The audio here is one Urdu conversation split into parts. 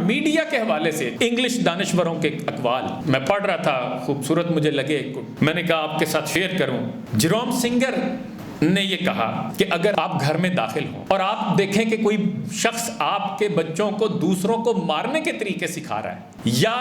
میڈیا کے حوالے سے انگلش دانشوروں کے اقوال میں پڑھ رہا تھا، خوبصورت مجھے لگے، میں نے کہا آپ کے ساتھ شیئر کروں۔ جیروم سنگر نے یہ کہا کہ اگر آپ گھر میں داخل ہوں اور آپ دیکھیں کہ کوئی شخص آپ کے بچوں کو دوسروں کو مارنے کے طریقے سکھا رہا ہے یا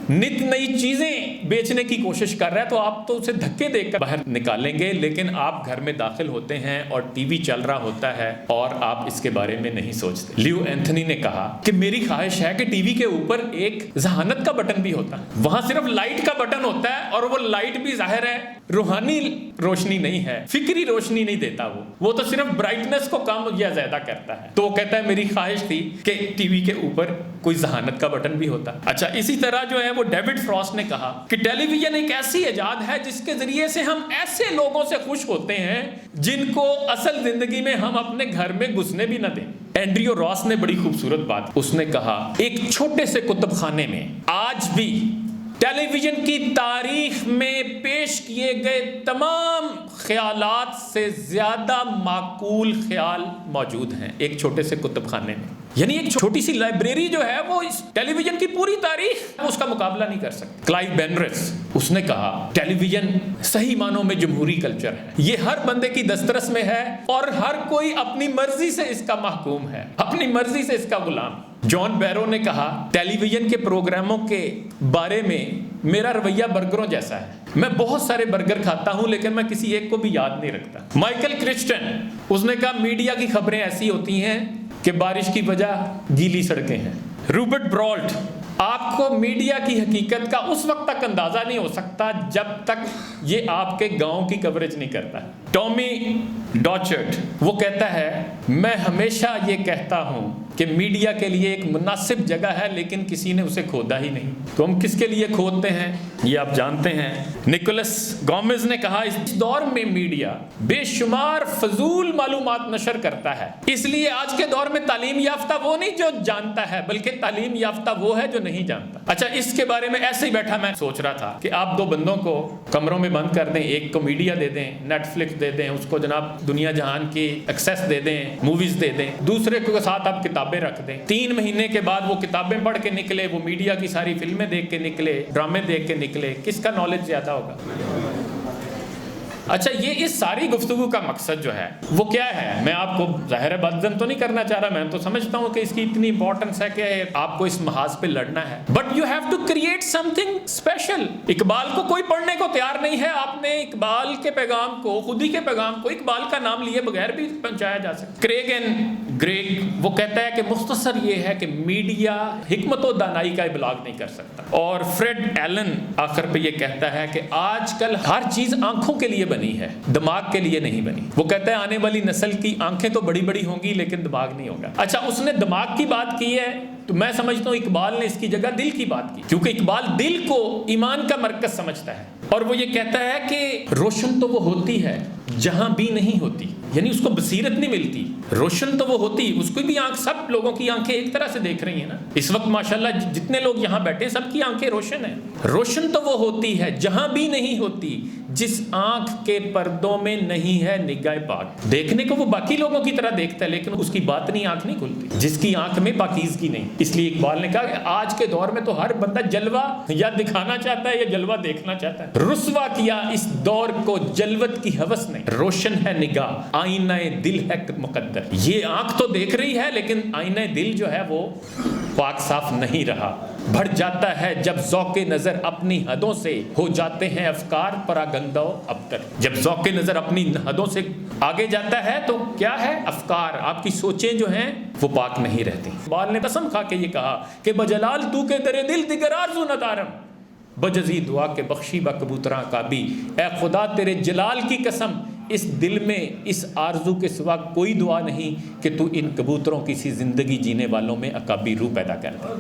نت نئی چیزیں بیچنے کی کوشش کر رہا ہے، تو آپ تو اسے دھکے دے کر باہر نکالیں گے، لیکن آپ گھر میں داخل ہوتے ہیں اور ٹی وی چل رہا ہوتا ہے اور آپ اس کے بارے میں نہیں سوچتے۔ لیو اینتھنی نے کہا کہ میری خواہش ہے کہ ٹی وی کے اوپر ایک ذہانت کا بٹن بھی ہوتا ہے، وہاں صرف لائٹ کا بٹن ہوتا ہے اور وہ لائٹ بھی ظاہر ہے روحانی روشنی نہیں ہے، فکری روشنی نہیں دیتا، وہ تو صرف برائٹنس کو کم یا زیادہ کرتا ہے۔ تو وہ کہتا ہے میری خواہش تھی کہ ٹی وی کے اوپر کوئی ذہانت کا بٹن بھی ہوتا۔ اچھا، اسی طرح جو ہے وہ ڈیوڈ فراسٹ نے کہا کہ ٹیلی ویژن ایک ایسی ایجاد ہے جس کے ذریعے سے ہم ایسے لوگوں سے خوش ہوتے ہیں جن کو اصل زندگی میں ہم اپنے گھر میں گھسنے بھی نہ دیں۔ اینڈریو راس نے بڑی خوبصورت بات، اس نے کہا ایک چھوٹے سے کتب خانے میں آج بھی ٹیلی ویژن کی تاریخ میں پیش کیے گئے تمام خیالات سے زیادہ معقول خیال موجود ہیں ایک چھوٹے سے کتب خانے میں۔ یعنی ایک چھوٹی سی لائبریری جو ہے وہ اس ٹیلی ویژن کی پوری تاریخ اس کا مقابلہ نہیں کر سکتی۔ کلائیو بینرس، اس نے کہا ٹیلی ویژن صحیح معنوں میں جمہوری کلچر ہے، یہ ہر بندے کی دسترس میں ہے اور ہر کوئی اپنی مرضی سے اس کا محکوم ہے، اپنی مرضی سے اس کا غلام۔ جان بیرو نے کہا ٹیلی ویژن کے پروگراموں کے بارے میں میرا رویہ برگروں جیسا ہے، میں بہت سارے برگر کھاتا ہوں لیکن میں کسی ایک کو بھی یاد نہیں رکھتا۔ مائیکل کرسٹن، اس نے کہا میڈیا کی خبریں ایسی ہوتی ہیں کہ بارش کی وجہ گیلی سڑکیں ہیں۔ روبرٹ برالٹ، آپ کو میڈیا کی حقیقت کا اس وقت تک اندازہ نہیں ہو سکتا جب تک یہ آپ کے گاؤں کی کوریج نہیں کرتا۔ ٹامی ڈاچرٹ، وہ کہتا ہے میں ہمیشہ یہ کہتا ہوں کہ میڈیا کے لیے ایک مناسب جگہ ہے لیکن کسی نے اسے کھودا ہی نہیں، تو ہم کس کے لیے کھودتے ہیں یہ آپ جانتے ہیں۔ نکولس گومز نے کہا اس دور میں میڈیا بے شمار فضول معلومات نشر کرتا ہے، اس لیے آج کے دور میں تعلیم یافتہ وہ نہیں جو جانتا ہے بلکہ تعلیم یافتہ وہ ہے جو نہیں جانتا۔ اچھا، اس کے بارے میں ایسے ہی بیٹھا میں سوچ رہا تھا کہ آپ دو بندوں کو کمروں میں بند کر دیں، ایک کو میڈیا دے دیں، نیٹ فلکس دے دیں، اس کو جناب دنیا جہان کی ایکسیس دے دیں، موویز دے دیں، دوسرے کے ساتھ آپ کتابیں رکھ دیں، 3 مہینے کے بعد وہ کتابیں پڑھ کے نکلے، وہ میڈیا کی ساری فلمیں دیکھ کے نکلے، ڈرامے دیکھ کے نکلے، کس کا نالج زیادہ ہوگا؟ اچھا، یہ اس ساری گفتگو کا مقصد جو ہے وہ کیا ہے؟ میں آپ کو ظاہر بدزن تو نہیں کرنا چاہ رہا، میں تو سمجھتا ہوں کہ اس کی اتنی امپورٹنس ہے کہ آپ کو اس محاذ پہ لڑنا ہے، but you have to create something special. Iqbal کو کوئی پڑھنے کو تیار نہیں ہے، آپ نے اقبال کے پیغام کو، خود ہی کے پیغام کو اقبال کا نام لیے بغیر بھی پہنچایا جا سکتا۔ کریگن گریگ وہ کہتا ہے کہ مختصر یہ ہے کہ میڈیا حکمت و دانائی کا ابلاغ نہیں کر سکتا، اور فریڈ ایلن آخر پہ یہ کہتا ہے کہ آج کل ہر چیز آنکھوں کے لیے بنی ہے، دماغ کے لیے نہیں بنی۔ وہ کہتا ہے آنے والی نسل کی آنکھیں تو بڑی بڑی ہوں گی لیکن دماغ نہیں ہوگا۔ اچھا، اس نے دماغ کی بات کی ہے تو میں سمجھتا ہوں اقبال نے اس کی جگہ دل کی بات کی، کیونکہ اقبال دل کو ایمان کا مرکز سمجھتا ہے، اور وہ یہ کہتا ہے کہ روشن تو وہ ہوتی ہے جہاں بھی نہیں ہوتی، یعنی اس کو بصیرت نہیں ملتی، روشن تو وہ ہوتی، اس کو بھی آنکھ، سب لوگوں کی آنکھیں ایک طرح سے دیکھ رہی ہیں نا اس وقت، ماشاءاللہ جتنے لوگ یہاں بیٹھے سب کی آنکھیں روشن ہیں۔ روشن تو وہ ہوتی ہے جہاں بھی نہیں ہوتی، جس آنکھ کے پردوں میں نہیں ہے نگاہ پاک۔ دیکھنے کو وہ باقی لوگوں کی طرح دیکھتا ہے لیکن اس کی باطنی آنکھ نہیں کھلتی، جس کی آنکھ میں پاکیزگی نہیں۔ اس لیے اقبال نے کہا کہ آج کے دور میں تو ہر بندہ جلوہ یا دکھانا چاہتا ہے یا جلوہ دیکھنا چاہتا ہے۔ رسوا کیا اس دور کو جلوت کی ہوس نے، روشن ہے نگاہ، آئینہ دل ہے مقدر۔ یہ آنکھ تو دیکھ رہی ہے لیکن آئینہ دل جو ہے وہ پاک صاف نہیں رہا، بڑھ جاتا ہے جب ذوق نظر اپنی حدوں سے ہو جاتے ہیں افکار پراگندہ و ابتر۔ جب ذوق نظر اپنی حدوں سے آگے جاتا ہے تو کیا ہے؟ افکار، آپ کی سوچیں جو ہیں وہ پاک نہیں رہتی۔ اقبال نے قسم کھا کے یہ کہا کہ بجلال تو کے در دل دیگر آرزو نہ دارم، بجزی دعا کے بخشی با کبوتراں کا بھی، اے خدا تیرے جلال کی قسم اس دل میں اس آرزو کے سوا کوئی دعا نہیں کہ تو ان کبوتروں کی سی زندگی جینے والوں میں اکابی روح پیدا کر دے۔